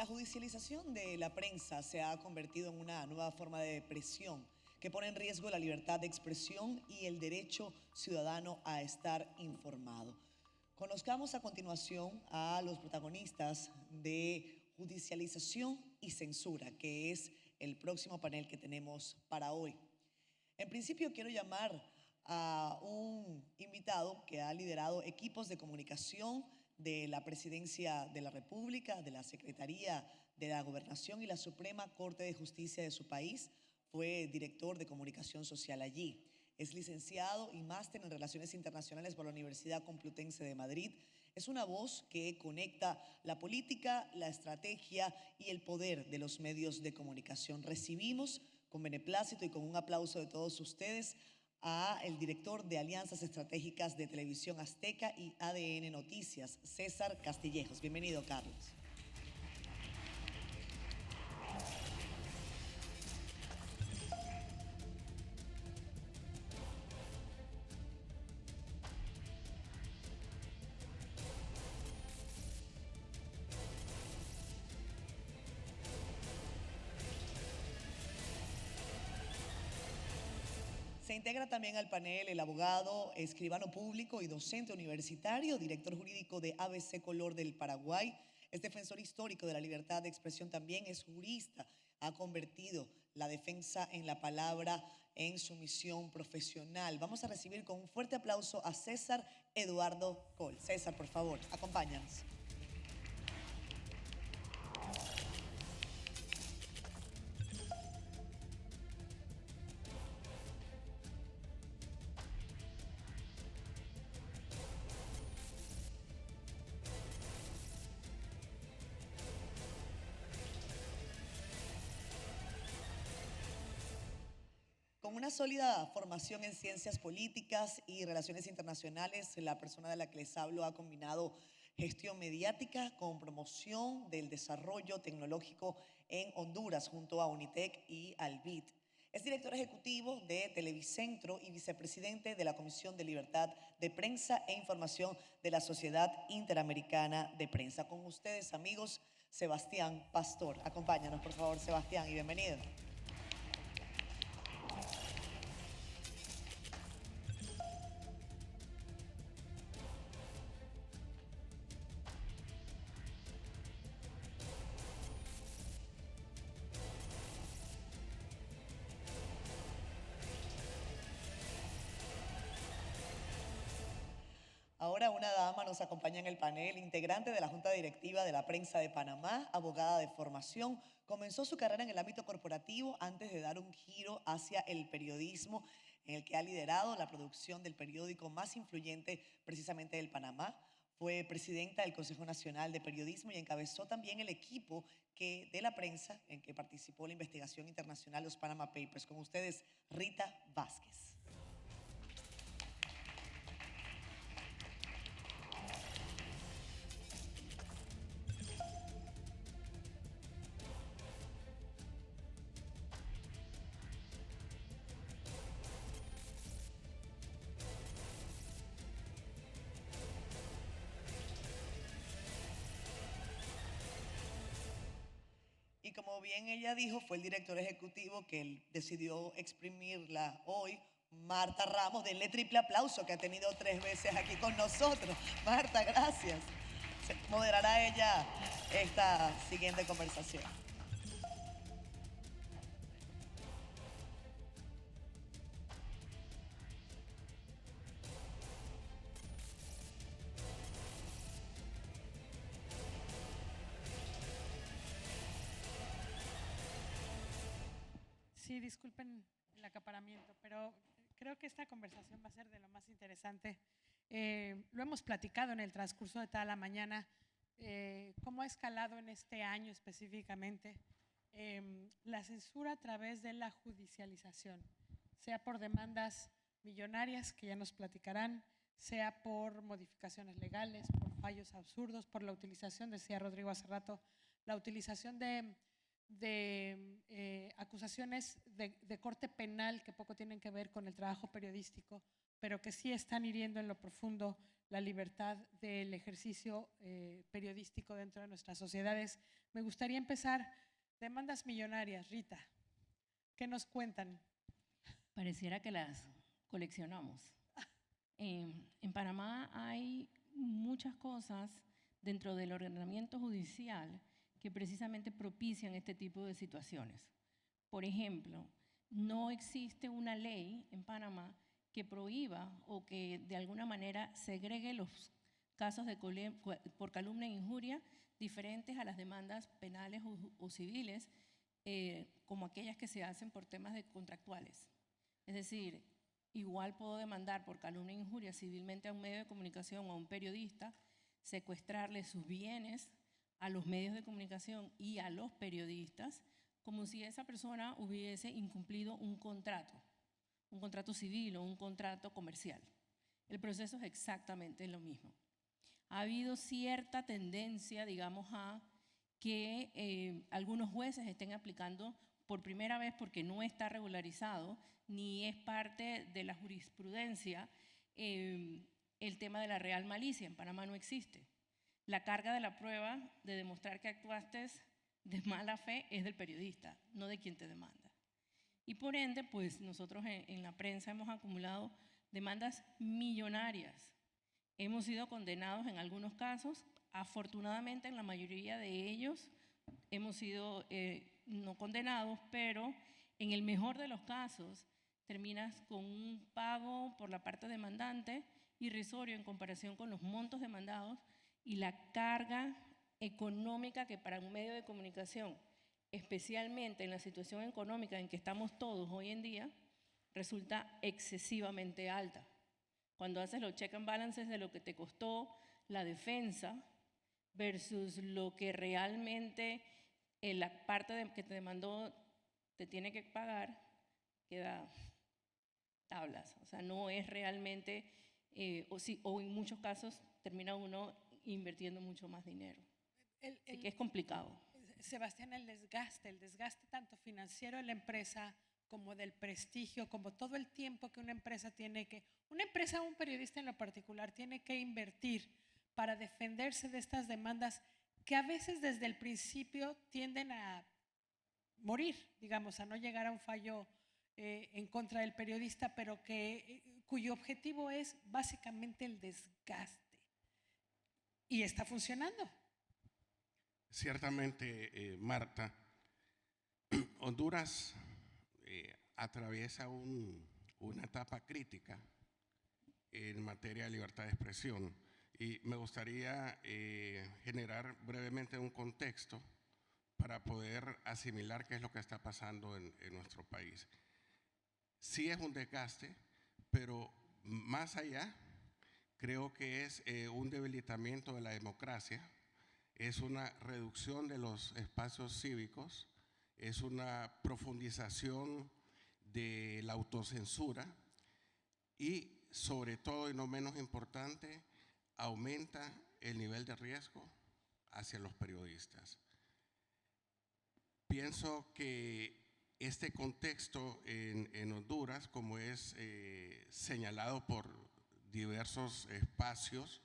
judicialización de la prensa se ha convertido en una nueva forma de presión que pone en riesgo la libertad de expresión y el derecho ciudadano a estar informado. Conozcamos a continuación a los protagonistas de judicialización y censura, que es el próximo panel que tenemos para hoy. En principio quiero llamar a un invitado que ha liderado equipos de comunicación de la Presidencia de la República, de la Secretaría de la Gobernación y la Suprema Corte de Justicia de su país. Fue director de comunicación social allí. Es licenciado y máster en Relaciones Internacionales por la Universidad Complutense de Madrid. Es una voz que conecta la política, la estrategia y el poder de los medios de comunicación. Recibimos con beneplácito y con un aplauso de todos ustedes a el director de Alianzas Estratégicas de Televisión Azteca y ADN Noticias, César Castillejos. Bienvenido, Carlos. Se integra también al panel el abogado, escribano público y docente universitario, director jurídico de ABC Color del Paraguay. Es defensor histórico de la libertad de expresión, también es jurista. Ha convertido la defensa en la palabra en su misión profesional. Vamos a recibir con un fuerte aplauso a César Eduardo Coll. César, por favor, acompáñanos. Con una sólida formación en ciencias políticas y relaciones internacionales, la persona de la que les hablo ha combinado gestión mediática con promoción del desarrollo tecnológico en Honduras junto a Unitec y Albit. Es director ejecutivo de Televicentro y vicepresidente de la Comisión de Libertad de Prensa e Información de la Sociedad Interamericana de Prensa. Con ustedes, amigos, Sebastián Pastor. Acompáñanos, por favor, Sebastián, y bienvenido. Ahora una dama nos acompaña en el panel, integrante de la Junta Directiva de la Prensa de Panamá, abogada de formación. Comenzó su carrera en el ámbito corporativo antes de dar un giro hacia el periodismo, en el que ha liderado la producción del periódico más influyente precisamente del Panamá. Fue presidenta del Consejo Nacional de Periodismo y encabezó también el equipo de la prensa en que participó la investigación internacional, los Panama Papers. Con ustedes, Rita Vázquez. Y como bien ella dijo, fue el director ejecutivo que decidió exprimirla hoy, Marta Ramos. Denle triple aplauso, que ha tenido 3 veces aquí con nosotros. Marta, gracias. Moderará ella esta siguiente conversación. Sí, disculpen el acaparamiento, pero creo que esta conversación va a ser de lo más interesante. Lo hemos platicado en el transcurso de toda la mañana, cómo ha escalado en este año específicamente la censura a través de la judicialización, sea por demandas millonarias, que ya nos platicarán, sea por modificaciones legales, por fallos absurdos, por la utilización, decía Rodrigo hace rato, la utilización de acusaciones de corte penal que poco tienen que ver con el trabajo periodístico, pero que sí están hiriendo en lo profundo la libertad del ejercicio periodístico dentro de nuestras sociedades. Me gustaría empezar, demandas millonarias, Rita, ¿qué nos cuentan? Pareciera que las coleccionamos. En Panamá hay muchas cosas dentro del ordenamiento judicial que precisamente propician este tipo de situaciones. Por ejemplo, no existe una ley en Panamá que prohíba o que de alguna manera segregue los casos por calumnia e injuria diferentes a las demandas penales o civiles, como aquellas que se hacen por temas contractuales. Es decir, igual puedo demandar por calumnia e injuria civilmente a un medio de comunicación o a un periodista, secuestrarle sus bienes a los medios de comunicación y a los periodistas, como si esa persona hubiese incumplido un contrato civil o un contrato comercial. El proceso es exactamente lo mismo. Ha habido cierta tendencia, digamos, a que algunos jueces estén aplicando por primera vez, porque no está regularizado ni es parte de la jurisprudencia, el tema de la real malicia. En Panamá no existe. La carga de la prueba de demostrar que actuaste de mala fe es del periodista, no de quien te demanda. Y por ende, pues nosotros en la prensa hemos acumulado demandas millonarias. Hemos sido condenados en algunos casos. Afortunadamente, en la mayoría de ellos hemos sido no condenados, pero en el mejor de los casos terminas con un pago por la parte demandante irrisorio en comparación con los montos demandados y la carga económica que para un medio de comunicación, especialmente en la situación económica en que estamos todos hoy en día, resulta excesivamente alta. Cuando haces los check and balances de lo que te costó la defensa versus lo que realmente la parte que te demandó te tiene que pagar, queda tablas. O sea, no es realmente, o en muchos casos termina uno invirtiendo mucho más dinero. Así que es complicado. Sebastián, el desgaste tanto financiero de la empresa como del prestigio, como todo el tiempo que una empresa un periodista en lo particular, tiene que invertir para defenderse de estas demandas que a veces desde el principio tienden a morir, digamos, a no llegar a un fallo en contra del periodista, pero cuyo objetivo es básicamente el desgaste. Y está funcionando. Ciertamente, Marta, Honduras atraviesa una etapa crítica en materia de libertad de expresión y me gustaría generar brevemente un contexto para poder asimilar qué es lo que está pasando en nuestro país. Sí es un desgaste, pero más allá creo que es un debilitamiento de la democracia, es una reducción de los espacios cívicos, es una profundización de la autocensura y, sobre todo y no menos importante, aumenta el nivel de riesgo hacia los periodistas. Pienso que este contexto en Honduras, como es señalado por diversos espacios,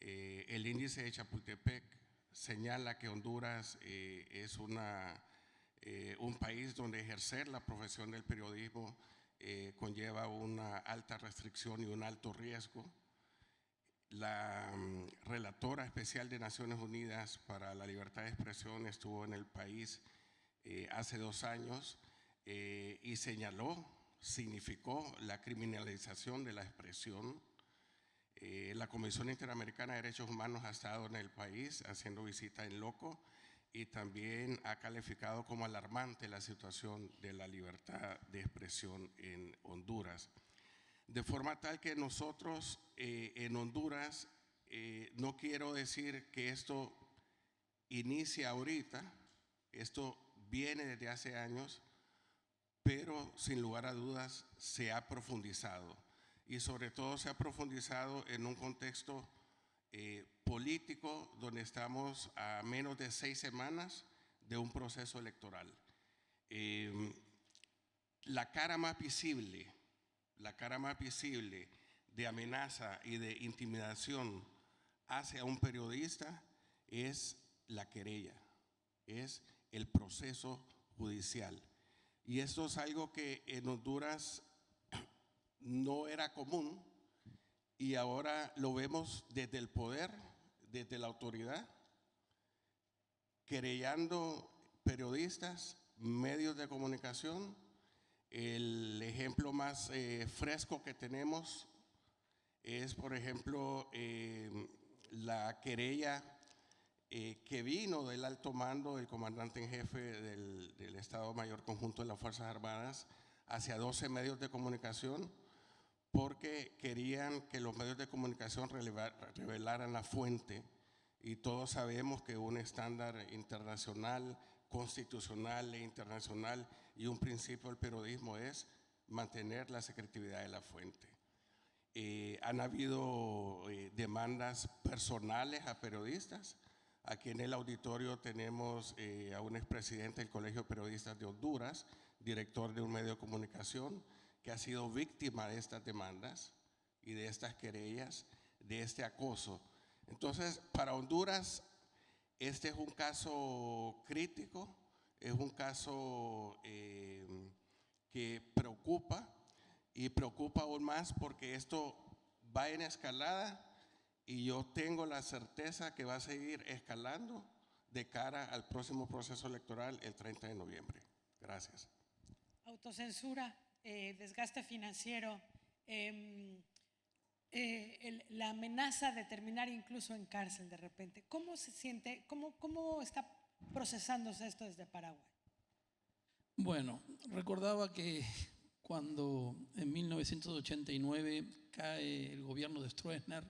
el índice de Chapultepec señala que Honduras es un país donde ejercer la profesión del periodismo conlleva una alta restricción y un alto riesgo. La relatora especial de Naciones Unidas para la Libertad de Expresión estuvo en el país hace 2 años y significó la criminalización de la expresión. La Comisión Interamericana de Derechos Humanos ha estado en el país haciendo visita en loco y también ha calificado como alarmante la situación de la libertad de expresión en Honduras. De forma tal que nosotros en Honduras, no quiero decir que esto inicia ahorita, esto viene desde hace años, pero sin lugar a dudas se ha profundizado. Y sobre todo se ha profundizado en un contexto político donde estamos a menos de 6 semanas de un proceso electoral. La cara más visible de amenaza y de intimidación hacia un periodista es la querella, es el proceso judicial. Y esto es algo que en Honduras no era común y ahora lo vemos desde el poder, desde la autoridad, querellando periodistas, medios de comunicación. El ejemplo más fresco que tenemos es, por ejemplo, la querella que vino del alto mando del comandante en jefe del Estado Mayor Conjunto de las Fuerzas Armadas hacia 12 medios de comunicación porque querían que los medios de comunicación revelaran la fuente, y todos sabemos que un estándar internacional, constitucional e internacional y un principio del periodismo es mantener la secretividad de la fuente. Han habido demandas personales a periodistas. Aquí en el auditorio tenemos a un expresidente del Colegio de Periodistas de Honduras, director de un medio de comunicación, que ha sido víctima de estas demandas y de estas querellas, de este acoso. Entonces, para Honduras, este es un caso crítico, es un caso que preocupa, y preocupa aún más porque esto va en escalada y yo tengo la certeza que va a seguir escalando de cara al próximo proceso electoral el 30 de noviembre. Gracias. Autocensura, desgaste financiero, la amenaza de terminar incluso en cárcel de repente. ¿Cómo se siente? ¿Cómo está procesándose esto desde Paraguay? Bueno, recordaba que cuando en 1989 cae el gobierno de Stroessner,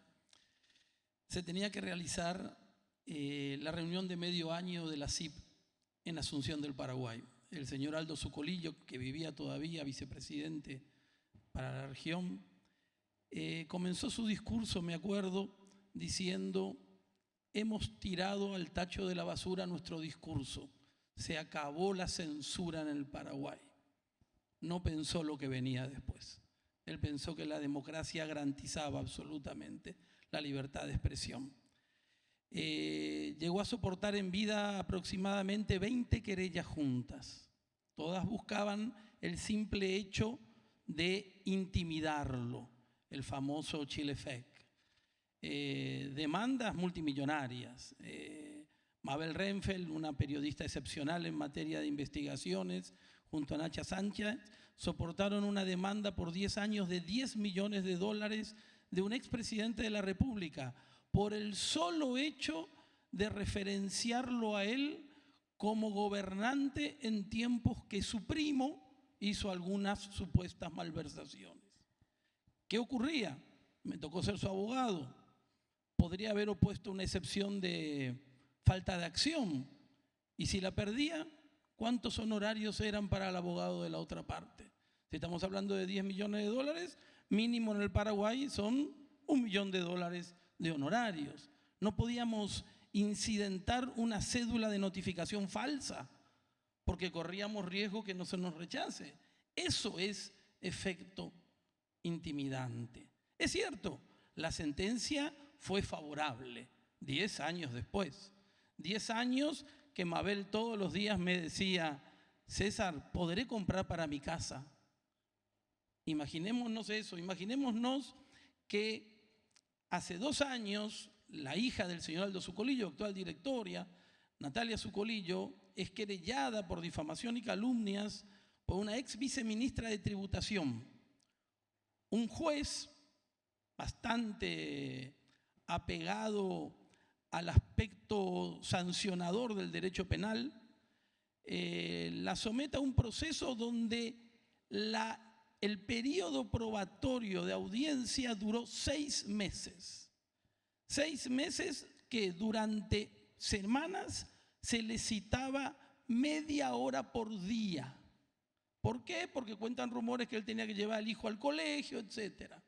se tenía que realizar la reunión de medio año de la CIP en Asunción del Paraguay. El señor Aldo Zucolillo, que vivía todavía vicepresidente para la región, comenzó su discurso, me acuerdo, diciendo: hemos tirado al tacho de la basura nuestro discurso, se acabó la censura en el Paraguay. No pensó lo que venía después. Él pensó que la democracia garantizaba absolutamente la libertad de expresión. Llegó a soportar en vida aproximadamente 20 querellas juntas. Todas buscaban el simple hecho de intimidarlo, el famoso Chilefec. Demandas multimillonarias. Mabel Renfeld, una periodista excepcional en materia de investigaciones, junto a Nacha Sánchez, soportaron una demanda por 10 años de $10 millones de un expresidente de la República por el solo hecho de referenciarlo a él como gobernante en tiempos que su primo hizo algunas supuestas malversaciones. ¿Qué ocurría? Me tocó ser su abogado. Podría haber opuesto una excepción de falta de acción, y si la perdía, ¿cuántos honorarios eran para el abogado de la otra parte? Si estamos hablando de $10 millones, mínimo en el Paraguay son $1 millón de honorarios. No podíamos incidentar una cédula de notificación falsa porque corríamos riesgo que no se nos rechace. Eso es efecto intimidante. Es cierto, la sentencia fue favorable 10 años después. 10 años que Mabel todos los días me decía: César, ¿podré comprar para mi casa? Imaginémonos eso, imaginémonos que hace 2 años la hija del señor Aldo Zucolillo, actual directora, Natalia Zucolillo, es querellada por difamación y calumnias por una ex viceministra de Tributación. Un juez bastante apegado al aspecto sancionador del derecho penal, la somete a un proceso donde el periodo probatorio de audiencia duró 6 meses. 6 meses que durante semanas se le citaba media hora por día. ¿Por qué? Porque cuentan rumores que él tenía que llevar al hijo al colegio, etcétera.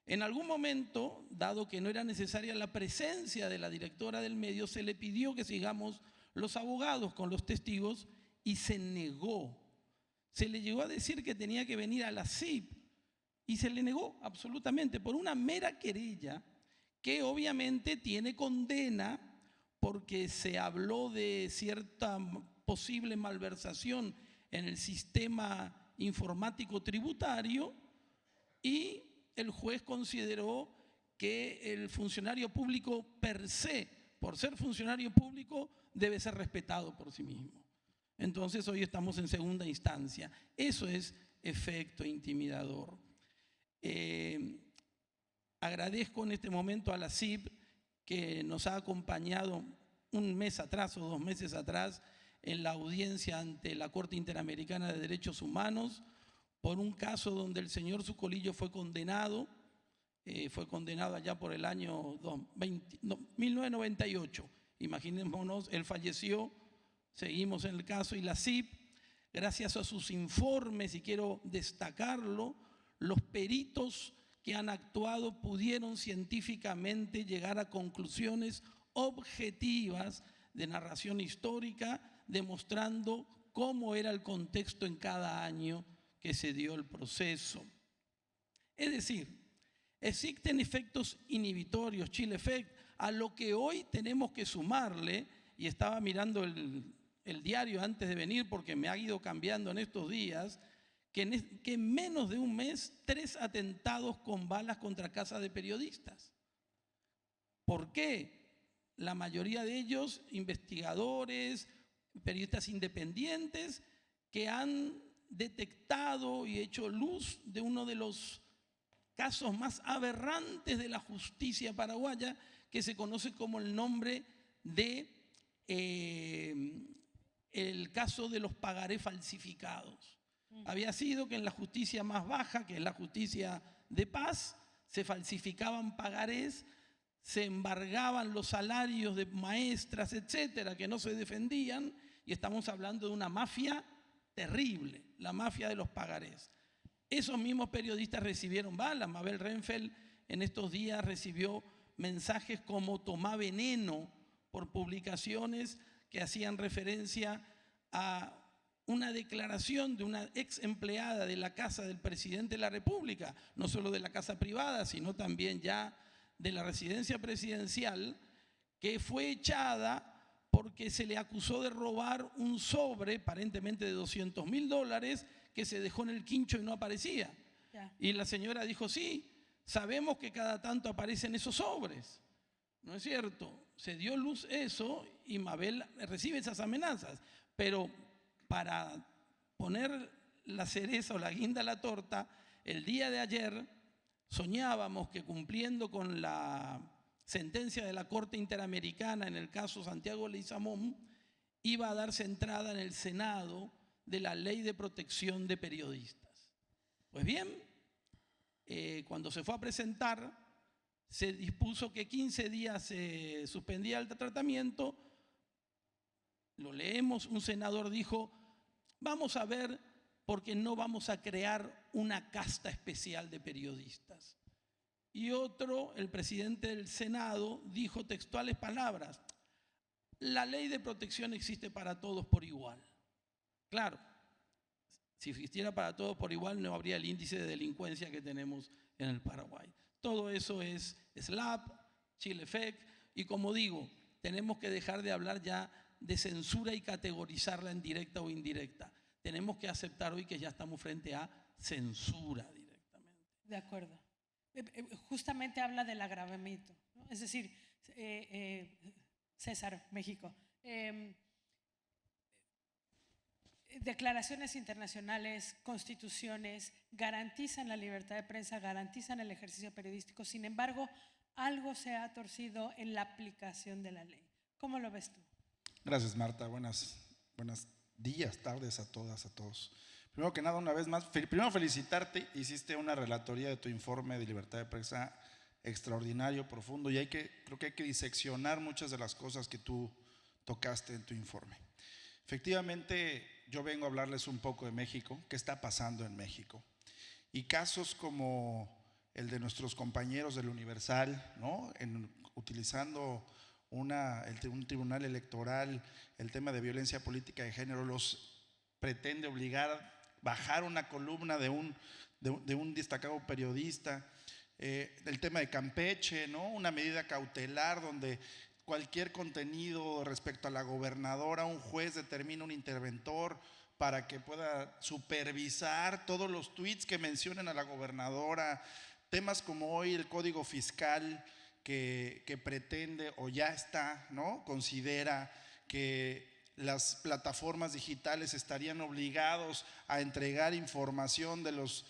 En algún momento, dado que no era necesaria la presencia de la directora del medio, se le pidió que sigamos los abogados con los testigos y se negó. Se le llegó a decir que tenía que venir a la CIP y se le negó absolutamente por una mera querella que obviamente tiene condena porque se habló de cierta posible malversación en el sistema informático tributario y el juez consideró que el funcionario público per se, por ser funcionario público, debe ser respetado por sí mismo. Entonces hoy estamos en segunda instancia. Eso es efecto intimidador. Agradezco en este momento a la CIP que nos ha acompañado un mes atrás o 2 meses atrás en la audiencia ante la Corte Interamericana de Derechos Humanos por un caso donde el señor Zucolillo fue condenado allá por el año 1998. Imaginémonos, él falleció, seguimos en el caso y la CIP, gracias a sus informes, y quiero destacarlo, los peritos que han actuado pudieron científicamente llegar a conclusiones objetivas de narración histórica, demostrando cómo era el contexto en cada año que se dio el proceso. Es decir, existen efectos inhibitorios, chill effect, a lo que hoy tenemos que sumarle, y estaba mirando el diario antes de venir porque me ha ido cambiando en estos días, que en menos de un mes 3 atentados con balas contra casas de periodistas. ¿Por qué? La mayoría de ellos investigadores, periodistas independientes que han detectado y hecho luz de uno de los casos más aberrantes de la justicia paraguaya, que se conoce como el nombre de el caso de los pagarés falsificados. Había sido que en la justicia más baja, que es la justicia de paz, se falsificaban pagarés, se embargaban los salarios de maestras, etcétera, que no se defendían, y estamos hablando de una mafia terrible, la mafia de los pagarés. Esos mismos periodistas recibieron balas. Mabel Renfeld en estos días recibió mensajes como "tomá veneno" por publicaciones que hacían referencia a una declaración de una ex empleada de la casa del presidente de la República, no solo de la casa privada, sino también ya de la residencia presidencial, que fue echada porque se le acusó de robar un sobre, aparentemente de $200.000, que se dejó en el quincho y no aparecía. Y la señora dijo: sí, sabemos que cada tanto aparecen esos sobres. ¿No es cierto? Se dio luz eso y Mabel recibe esas amenazas. Pero para poner la cereza o la guinda a la torta, el día de ayer soñábamos que, cumpliendo con la sentencia de la Corte Interamericana en el caso Santiago Leguizamón, iba a darse entrada en el Senado de la Ley de Protección de Periodistas. Pues bien, cuando se fue a presentar, se dispuso que 15 días se suspendía el tratamiento. Lo leemos, un senador dijo: vamos a ver, porque no vamos a crear una casta especial de periodistas. Y otro, el presidente del Senado, dijo textuales palabras: la ley de protección existe para todos por igual. Claro, si existiera para todos por igual, no habría el índice de delincuencia que tenemos en el Paraguay. Todo eso es SLAP, chill effect, y como digo, tenemos que dejar de hablar ya de censura y categorizarla en directa o indirecta. Tenemos que aceptar hoy que ya estamos frente a censura directamente. De acuerdo. Justamente habla del agravamiento, ¿no? Es decir, César, México. Declaraciones internacionales, constituciones garantizan la libertad de prensa, garantizan el ejercicio periodístico. Sin embargo, algo se ha torcido en la aplicación de la ley. ¿Cómo lo ves tú? Gracias, Marta. Buenos días, tardes a todas, a todos. Primero que nada, una vez más, primero felicitarte. Hiciste una relatoría de tu informe de libertad de prensa extraordinario, profundo, y creo que hay que diseccionar muchas de las cosas que tú tocaste en tu informe. Efectivamente, yo vengo a hablarles un poco de México, qué está pasando en México. Y casos como el de nuestros compañeros del Universal, ¿no? Utilizando un tribunal electoral, el tema de violencia política de género, los pretende obligar a bajar una columna de un de un destacado periodista. El tema de Campeche, ¿no? Una medida cautelar donde cualquier contenido respecto a la gobernadora, un juez determina un interventor para que pueda supervisar todos los tweets que mencionen a la gobernadora. Temas como hoy el código fiscal que pretende o ya está, ¿no? Considera que las plataformas digitales estarían obligados a entregar información de los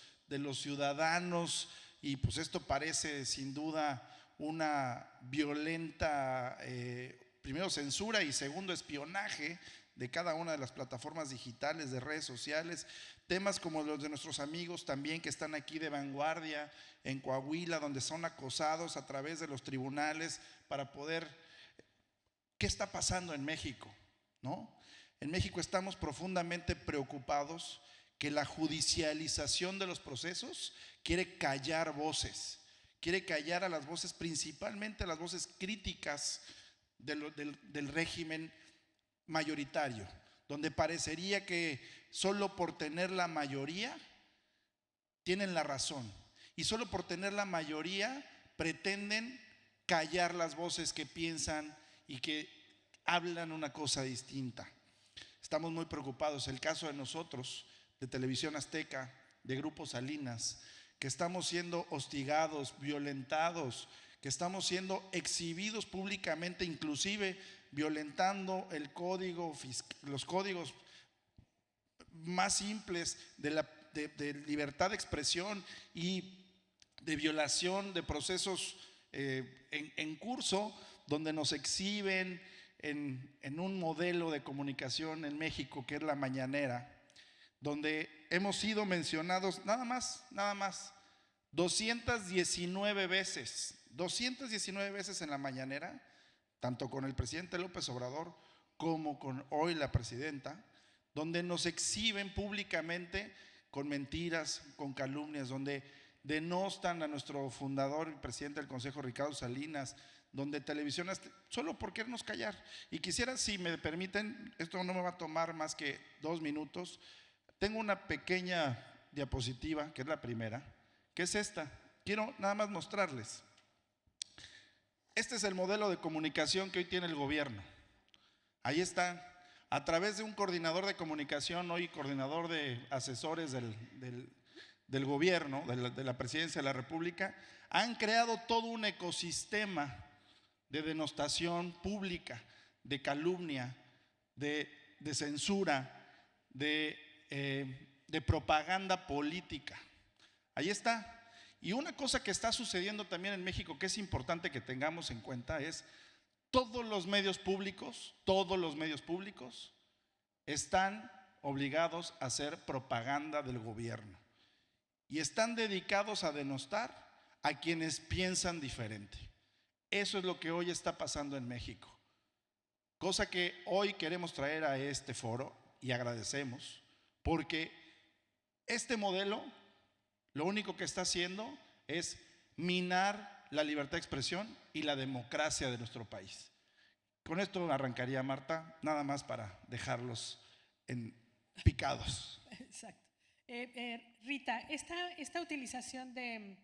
ciudadanos, y pues esto parece sin duda una violenta, primero censura y segundo espionaje de cada una de las plataformas digitales, de redes sociales. Temas como los de nuestros amigos también que están aquí de Vanguardia en Coahuila, donde son acosados a través de los tribunales para poder… ¿Qué está pasando en México? ¿No? En México estamos profundamente preocupados que la judicialización de los procesos quiere callar voces, quiere callar a las voces, principalmente a las voces críticas del régimen mayoritario, donde parecería que solo por tener la mayoría tienen la razón, y solo por tener la mayoría pretenden callar las voces que piensan y que hablan una cosa distinta. Estamos muy preocupados. El caso de nosotros, de Televisión Azteca, de Grupo Salinas, que estamos siendo hostigados, violentados, que estamos siendo exhibidos públicamente, inclusive violentando los códigos más simples de libertad de expresión y de violación de procesos en curso, donde nos exhiben en un modelo de comunicación en México que es la mañanera, donde hemos sido mencionados nada más 219 veces en la mañanera, tanto con el presidente López Obrador como con hoy la presidenta, donde nos exhiben públicamente con mentiras, con calumnias, donde denostan a nuestro fundador y presidente del Consejo, Ricardo Salinas, donde Televisión solo por querernos callar. Y quisiera, si me permiten, esto no me va a tomar más que 2 minutos. Tengo una pequeña diapositiva, que es la primera, que es esta. Quiero nada más mostrarles. Este es el modelo de comunicación que hoy tiene el gobierno. Ahí está, a través de un coordinador de comunicación, hoy coordinador de asesores del gobierno, de la presidencia de la República, han creado todo un ecosistema de denostación pública, de calumnia, de censura, de propaganda política. Ahí está. Y una cosa que está sucediendo también en México que es importante que tengamos en cuenta es todos los medios públicos están obligados a hacer propaganda del gobierno y están dedicados a denostar a quienes piensan diferente. Eso es lo que hoy está pasando en México, cosa que hoy queremos traer a este foro y agradecemos, porque este modelo lo único que está haciendo es minar la libertad de expresión y la democracia de nuestro país. Con esto arrancaría, Marta, nada más para dejarlos picados. Exacto. Rita, esta utilización de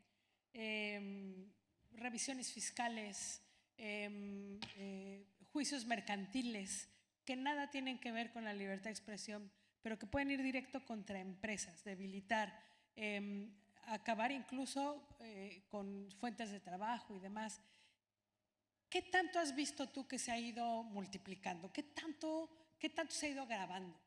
revisiones fiscales, juicios mercantiles, que nada tienen que ver con la libertad de expresión, pero que pueden ir directo contra empresas, debilitar, acabar incluso con fuentes de trabajo y demás. ¿Qué tanto has visto tú que se ha ido multiplicando? ¿Qué tanto se ha ido agravando?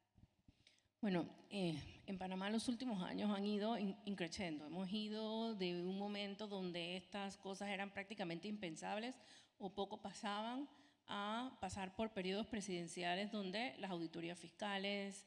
Bueno, en Panamá los últimos años han ido increciendo. Hemos ido de un momento donde estas cosas eran prácticamente impensables o poco pasaban, a pasar por periodos presidenciales donde las auditorías fiscales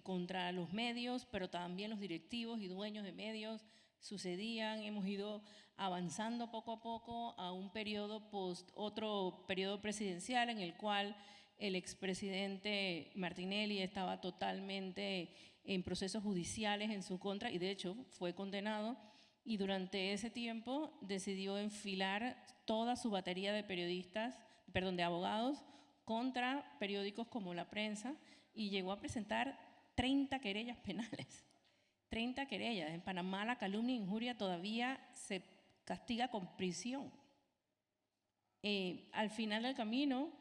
contra los medios, pero también los directivos y dueños de medios sucedían. Hemos ido avanzando poco a poco a un periodo otro periodo presidencial en el cual el expresidente Martinelli estaba totalmente en procesos judiciales en su contra y de hecho fue condenado, y durante ese tiempo decidió enfilar toda su batería de de abogados contra periódicos como La Prensa, y llegó a presentar 30 querellas penales. 30 querellas. En Panamá la calumnia e injuria todavía se castiga con prisión. Al final del camino,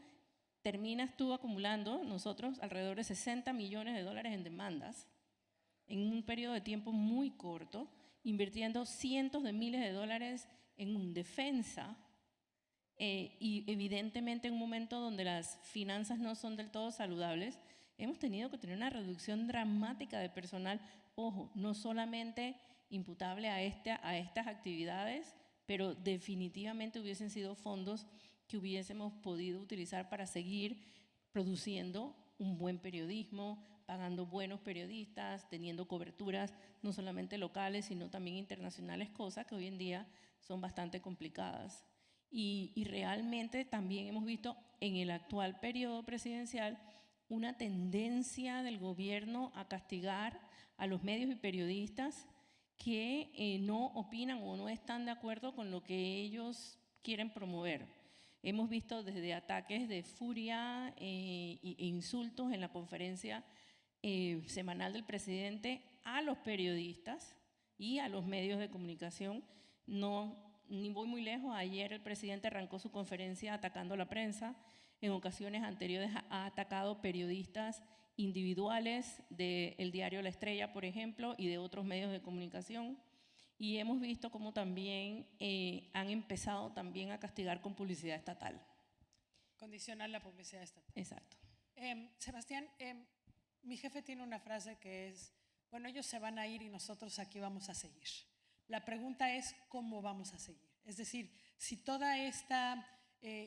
terminas tú acumulando, nosotros, alrededor de 60 millones de dólares en demandas en un periodo de tiempo muy corto, invirtiendo cientos de miles de dólares en defensa y evidentemente en un momento donde las finanzas no son del todo saludables, hemos tenido que tener una reducción dramática de personal, ojo, no solamente imputable a estas actividades, pero definitivamente hubiesen sido fondos que hubiésemos podido utilizar para seguir produciendo un buen periodismo, pagando buenos periodistas, teniendo coberturas no solamente locales, sino también internacionales, cosas que hoy en día son bastante complicadas. Y realmente también hemos visto en el actual periodo presidencial una tendencia del gobierno a castigar a los medios y periodistas que no opinan o no están de acuerdo con lo que ellos quieren promover. Hemos visto desde ataques de furia e insultos en la conferencia semanal del presidente a los periodistas y a los medios de comunicación. Ni voy muy lejos, ayer el presidente arrancó su conferencia atacando a la prensa. En ocasiones anteriores ha atacado periodistas individuales del diario La Estrella, por ejemplo, y de otros medios de comunicación. Y hemos visto cómo también han empezado también a castigar con publicidad estatal. Condicionar la publicidad estatal. Exacto. Sebastián, mi jefe tiene una frase que es, bueno, ellos se van a ir y nosotros aquí vamos a seguir. La pregunta es, ¿cómo vamos a seguir? Es decir, si toda esta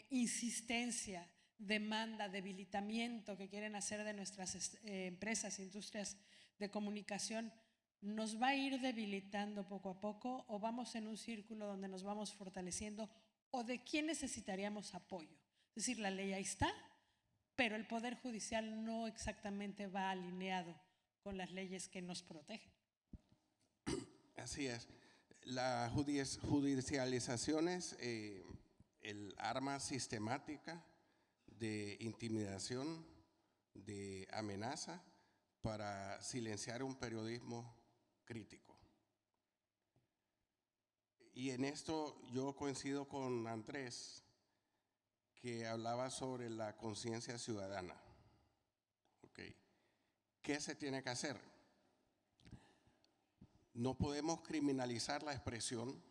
insistencia, demanda, debilitamiento que quieren hacer de nuestras empresas, industrias de comunicación, ¿nos va a ir debilitando poco a poco o vamos en un círculo donde nos vamos fortaleciendo o de quién necesitaríamos apoyo? Es decir, la ley ahí está, pero el Poder Judicial no exactamente va alineado con las leyes que nos protegen. Así es. La judicialización es el arma sistemática de intimidación, de amenaza para silenciar un periodismo crítico. Y en esto yo coincido con Andrés, que hablaba sobre la conciencia ciudadana. Okay. ¿Qué se tiene que hacer? No podemos criminalizar la expresión.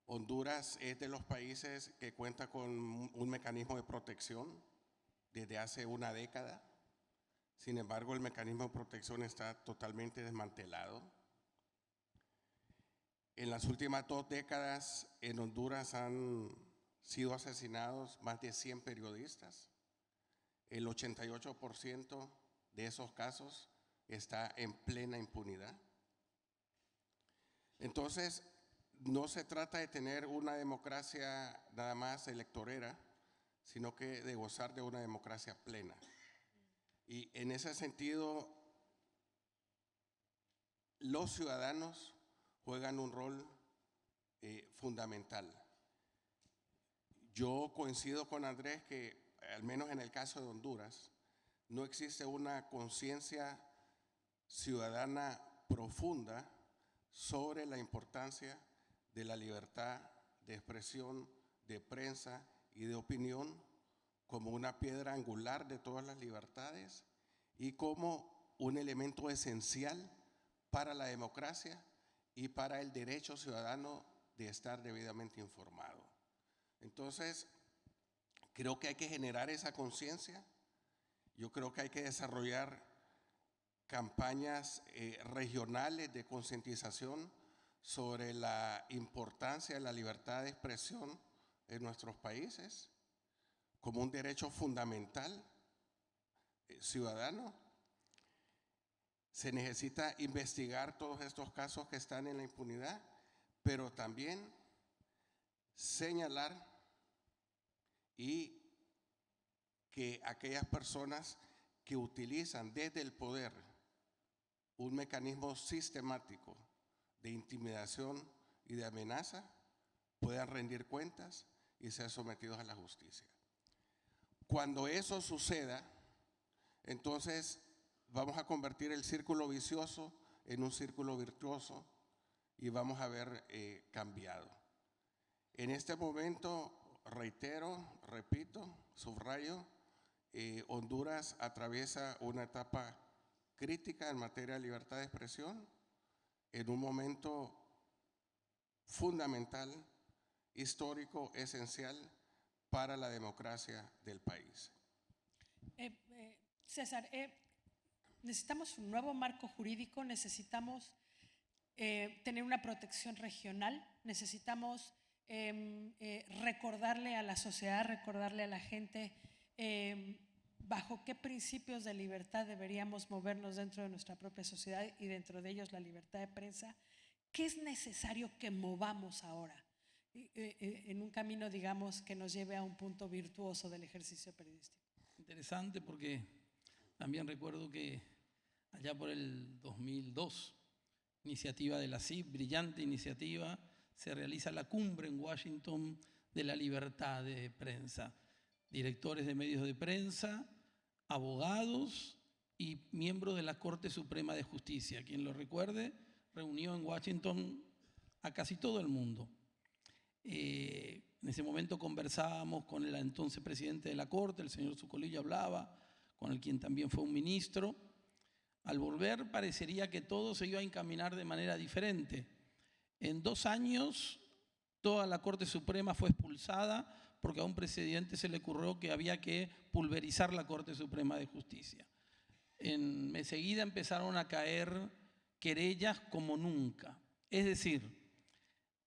Honduras es de los países que cuenta con un mecanismo de protección desde hace una década. Sin embargo, el mecanismo de protección está totalmente desmantelado. En las últimas 2 décadas en Honduras han sido asesinados más de 100 periodistas. El 88% de esos casos está en plena impunidad. Entonces, no se trata de tener una democracia nada más electorera, sino que de gozar de una democracia plena. Y en ese sentido, los ciudadanos juegan un rol fundamental. Yo coincido con Andrés que, al menos en el caso de Honduras, no existe una conciencia ciudadana profunda sobre la importancia de la libertad de expresión, de prensa y de opinión como una piedra angular de todas las libertades y como un elemento esencial para la democracia y para el derecho ciudadano de estar debidamente informado. Entonces, creo que hay que generar esa conciencia. Yo creo que hay que desarrollar campañas regionales de concientización sobre la importancia de la libertad de expresión en nuestros países como un derecho fundamental ciudadano. Se necesita investigar todos estos casos que están en la impunidad, pero también señalar y que aquellas personas que utilizan desde el poder un mecanismo sistemático de intimidación y de amenaza puedan rendir cuentas y ser sometidos a la justicia. Cuando eso suceda, entonces vamos a convertir el círculo vicioso en un círculo virtuoso y vamos a ver cambiado. En este momento, reitero, repito, subrayo, Honduras atraviesa una etapa crítica en materia de libertad de expresión, en un momento fundamental, histórico, esencial para la democracia del país. César, necesitamos un nuevo marco jurídico, necesitamos tener una protección regional, necesitamos recordarle a la sociedad, recordarle a la gente bajo qué principios de libertad deberíamos movernos dentro de nuestra propia sociedad y dentro de ellos la libertad de prensa. ¿Qué es necesario que movamos ahora en un camino, digamos, que nos lleve a un punto virtuoso del ejercicio periodístico? Interesante, porque también recuerdo que allá por el 2002, iniciativa de la CIP, brillante iniciativa, se realiza la cumbre en Washington de la libertad de prensa. Directores de medios de prensa, abogados y miembros de la Corte Suprema de Justicia. Quien lo recuerde, reunió en Washington a casi todo el mundo. En ese momento conversábamos con el entonces presidente de la Corte, el señor Zucolillo hablaba, con el quien también fue un ministro. Al volver parecería que todo se iba a encaminar de manera diferente. En 2 años toda la Corte Suprema fue expulsada porque a un presidente se le ocurrió que había que pulverizar la Corte Suprema de Justicia. Enseguida empezaron a caer querellas como nunca. Es decir,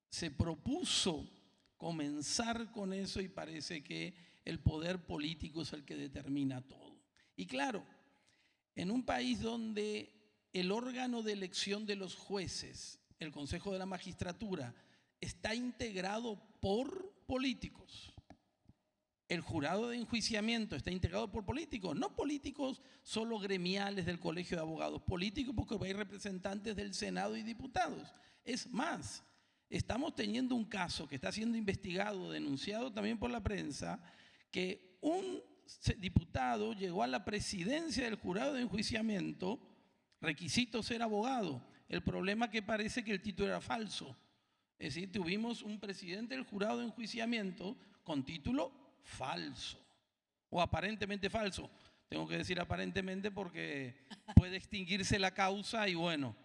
se propuso comenzar con eso y parece que el poder político es el que determina todo. Y claro, en un país donde el órgano de elección de los jueces, el Consejo de la Magistratura, está integrado por políticos. El jurado de enjuiciamiento está integrado por políticos, no políticos solo gremiales del Colegio de Abogados, políticos porque hay representantes del Senado y diputados. Es más, estamos teniendo un caso que está siendo investigado, denunciado también por la prensa, que un diputado llegó a la presidencia del jurado de enjuiciamiento, requisito ser abogado. El problema es que parece que el título era falso. Es decir, tuvimos un presidente del jurado de enjuiciamiento con título falso o aparentemente falso. Tengo que decir aparentemente porque puede extinguirse la causa y bueno,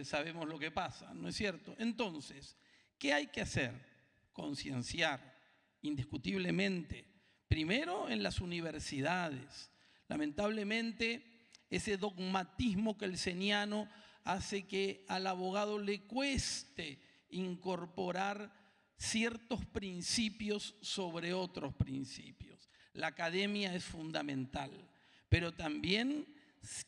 sabemos lo que pasa, ¿no es cierto? Entonces, ¿qué hay que hacer? Concienciar, indiscutiblemente. Primero en las universidades. Lamentablemente, ese dogmatismo kelseniano hace que al abogado le cueste incorporar ciertos principios sobre otros principios. La academia es fundamental, pero también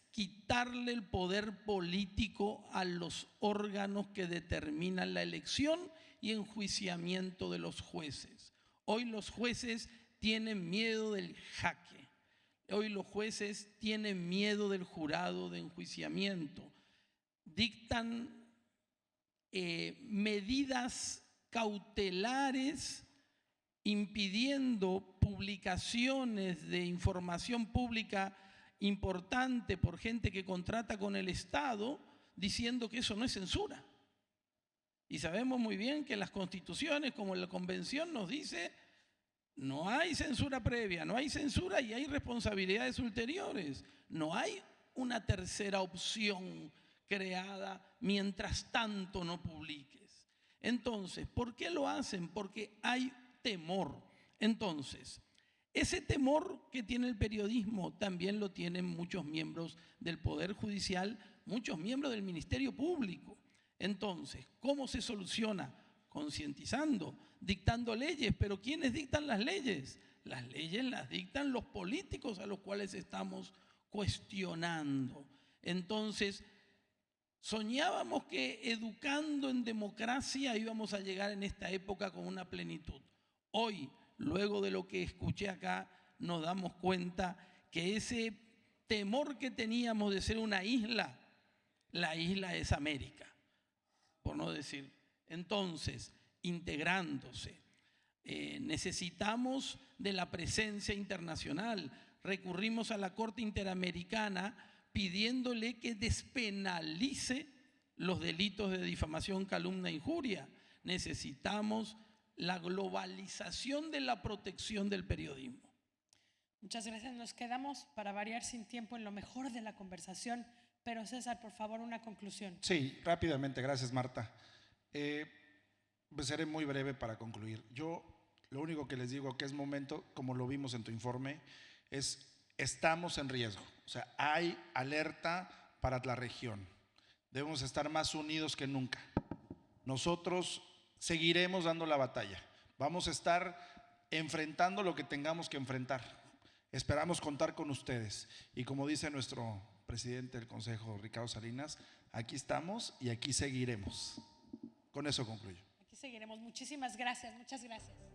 quitarle el poder político a los órganos que determinan la elección y enjuiciamiento de los jueces. Hoy los jueces tienen miedo del jaque. Hoy los jueces tienen miedo del jurado de enjuiciamiento. Dictan medidas cautelares impidiendo publicaciones de información pública importante por gente que contrata con el Estado, diciendo que eso no es censura. Y sabemos muy bien que las constituciones, como la Convención, nos dice no hay censura previa, no hay censura y hay responsabilidades ulteriores. No hay una tercera opción creada mientras tanto no publiques. Entonces, ¿por qué lo hacen? Porque hay temor. Entonces, ese temor que tiene el periodismo también lo tienen muchos miembros del Poder Judicial, muchos miembros del Ministerio Público. Entonces, ¿cómo se soluciona? Concientizando, dictando leyes. ¿Pero quiénes dictan las leyes? Las leyes las dictan los políticos a los cuales estamos cuestionando. Entonces, soñábamos que educando en democracia íbamos a llegar en esta época con una plenitud. Hoy, luego de lo que escuché acá, nos damos cuenta que ese temor que teníamos de ser una isla, la isla es América, por no decir. Entonces, integrándose, necesitamos de la presencia internacional. Recurrimos a la Corte Interamericana pidiéndole que despenalice los delitos de difamación, calumnia e injuria. Necesitamos la globalización de la protección del periodismo. Muchas gracias. Nos quedamos, para variar, sin tiempo en lo mejor de la conversación. Pero César, por favor, una conclusión. Sí, rápidamente, gracias Marta. Pues seré muy breve para concluir. Yo lo único que les digo que es momento, como lo vimos en tu informe, es estamos en riesgo. O sea, hay alerta para la región. Debemos estar más unidos que nunca. Nosotros seguiremos dando la batalla. Vamos a estar enfrentando lo que tengamos que enfrentar. Esperamos contar con ustedes. Y como dice nuestro presidente del Consejo, Ricardo Salinas, aquí estamos y aquí seguiremos. Con eso concluyo. Aquí seguiremos. Muchísimas gracias. Muchas gracias.